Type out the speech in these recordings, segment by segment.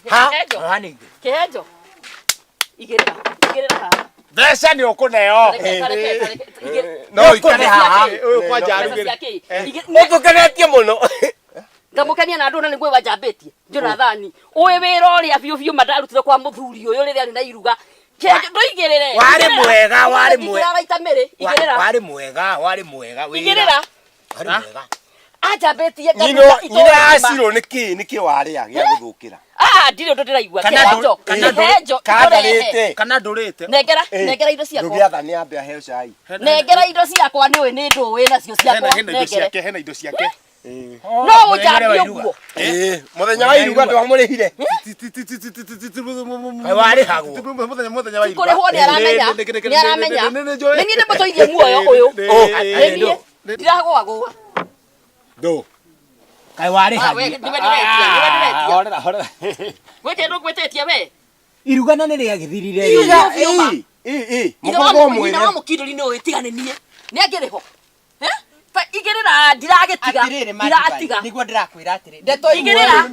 Ha? Hani. Kehejo. Igerera. Igerera. Thesa ni ukuneo. No ikare haha. Uyu kwa jarugire. Utukenetie muno. Ngamukania na andu na nigwe wajambetie. Njona thani. Uwe wira uria biu madarutire kwa muthuri uyu riria ni na iruga. Kehejo ndoigerere. Wari mwega, wari mwega. Igerera itamere. Igerera. Wari mwega, wari mwega. Igerera. Wari mwega. Ajambetie Nyina aciro niki waria gia guthukira. Ndire ndo ndiraigua. Kehejo. Kana ndurite. Negera indo ciakwa. Ndugiatha ni ambe ahe cai. Negera indo ciakwa ni we ni nduwe nacio ciakwa. Hena indo ciake. No ujambie uguo. Muthenya wa iruga ndwamurihire. Wari hagwo. Muthenya wa iruga. Kurihwo ni aramenya. Ni aramenya. Ni ni ndimuthoithie muoyo uyu. Ndiragwa. Do. Kai wari hagwo. Horera. Wete ndo gwetetie we. Iruga na nere agithirire. Mugongo mwene. Ina mukinduri no itiganenie. Ni agiriho. Igerera ndiragetiga. Ndiratiga. Niguo ndirakwira atiri. Ndeto igerera.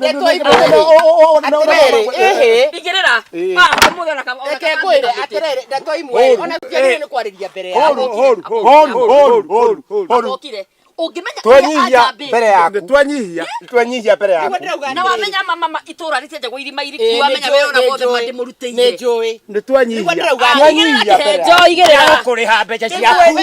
Igerera. Muthe na kama. Eke kwire atirere ndeto imwe. Ona kujani ni kwariria mbere ya. Hold. Okire. Ungimenya twanyihia mbere yaku. Twanyihia mbere yaku. Na wamenya mama itura ritenje go irima iri wamenya we ona mothe mande muruteiye. Ni njui. Ni twanyihia. Twanyihia mbere yaku. Igerera. Kuriha mbeca ciaku.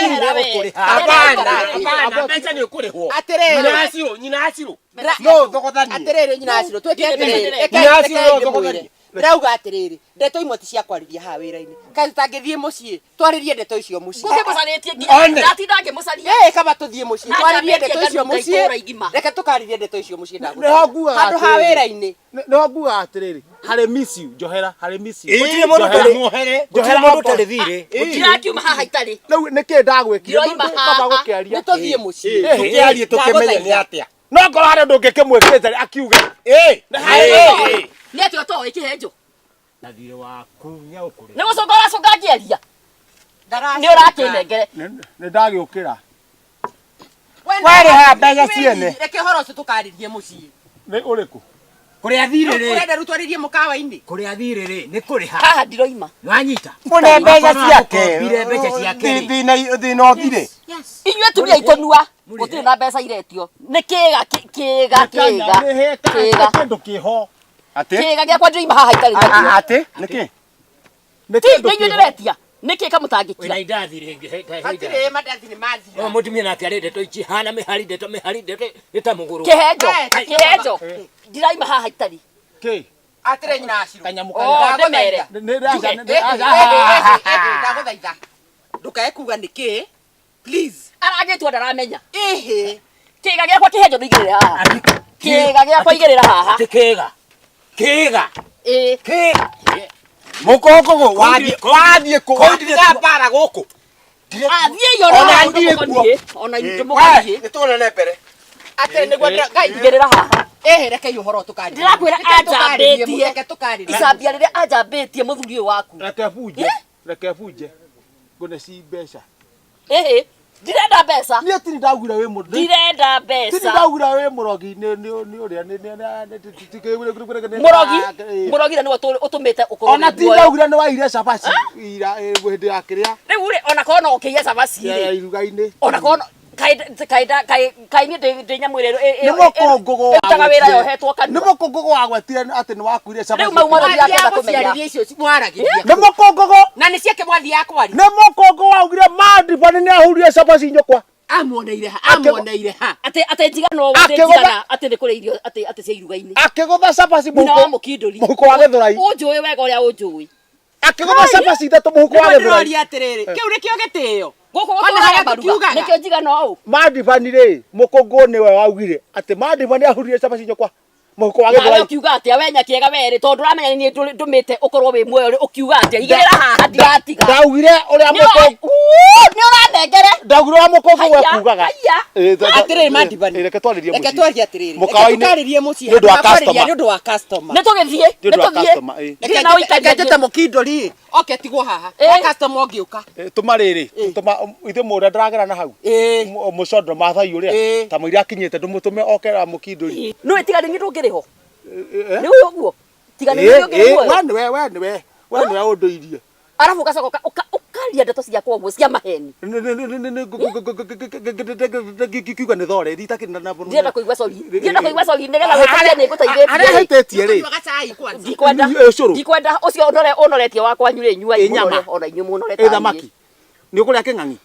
Hapana. Mbeca ni ukurihwo. Atirere. Nyina aciro. No thogothani. Atirere nyina aciro. Twete atirere. Nyina aciro thogothani. Rauga atiriri ndeto imwe ti cia kwariria ha wira-ini kazi tangithie mucii twaririe ndeto icio mucii ngumucaritie nginya ndatinda ngimucaria kaba tuthie mucii twaririe ndeto icio mucii reke tukaririe ndeto icio mucii ndagutha handu ha wira-ini no nguga atiriri hare miss you Johera hare miss you gutire mundu tari muhere gutire mundu tari thire ndirakiuma haha itari riu niki ndagwikira kaba gukiaria ni tuthie mucii tukiarie tukimenye ni atia no ngoro hare ndungikimwikite akiuga ni atio to ikihejo na thire waku nya ukuri ni gucongora songagiaria ni urakinengere ni ndagiukira wari ha mbeca ciene reke horo ucio tukaririe mucii ni uriku kuria thire ri urenda rutwaririe mukawa-ini kuria thire ri ni kuri haha ndiroima nwanyita mune mbeca ciake bire mbeca ciake thina uthire inyue tumia itonua gutire na mbeca iretio ni kiga kindu kiho ati kiga gya kwa ndiroima haha itari ati niki inyue ndiretia niki kamutangikia wina indathire atire mandathi ni mathira mutumia nake arinde to ichihana mihari ndeto ita muguru kehejo ndiraima haha itari ki atire nyina aciro kanyamu ndemere ndaguthaitha ndukae kuga niki please aragitwo ndaramenya kiga gya kwa kehejo ndigirire haha kiga gya kwa igirira haha kiga mukongo wathie kuandika bara guku athie yona ndie ona ndumugathie nitone mbere atire niguo igirira haha reke uhoro tukari ndirakwira ajambetie reke tukari icambia riria ajambetie muthuri uyu waku reke bunje ngone ci mbeca ndirenda mbeca ni atiri ndagura wi mundu ndirenda mbeca tiri ndagura wi murogi ni uria murogi ni utumite ukoro ona ti ndagura ni waire cabaci ira hindi ya kiria riu ri ona kono ukiya cabaci ya iruga-ini ona kono kai ni ndi nyamwire ni mukongogo utaga wira yohetwo kanua ni mukongogo wagwetire ati ni wakuire cabaci riu mau mothe ndirakenda kumenya icio mwaragiria ni mukongogo na ni ciake mwathi yakwari ni mukongogo waugire mandibani ni ahurire cabaci nyokwa amuoneire ha ate njigano utigana ate ni kuri irio ate cia iruga-ini akigutha cabaci muhuko wa githurai unjui wega uria unjui akigutha cabaci thatu muhuko wa githurai ndori atiriri kiu nikio gitio guku gutwara baruga nikio njigano u mandibani ri mukongo niwe waugire ati mandibani ahurire cabaci nyokwa muhuko wa githurai ukiuga atia wenya kiega weri tondu ramenya ni ndumite ukorwo wi muoyo ukiuga atia igirira haha ndiratiga ndaugire uria mukongo ni uranengere ndaugire wa mukongo we kugaga atiriri mandibani reke twaririe atiriri tukaririe mucii ni undu wa customer ni tugithie reke na uikajete mukindori oke tigwo haha customer ongiuka tumariri ithe muria ndaragera na hau mucondo mathai uria ta muira akinyite ndumutume okera mukindori no itigari ni ndungiriho ni uguo tiga ni ndio ngire we niwe unduirie arafu ukacoka ukaria ndeto cia kwa cia maheni kiuga ni thore ritaki na ndienda kuigwa sorry nigetha wikaria ni nguteithie ara hetetie ri ndikwenda ucio onoretie wakwa nyure nyua ona inyu munoretie thamaki ni ukuria king'ang'i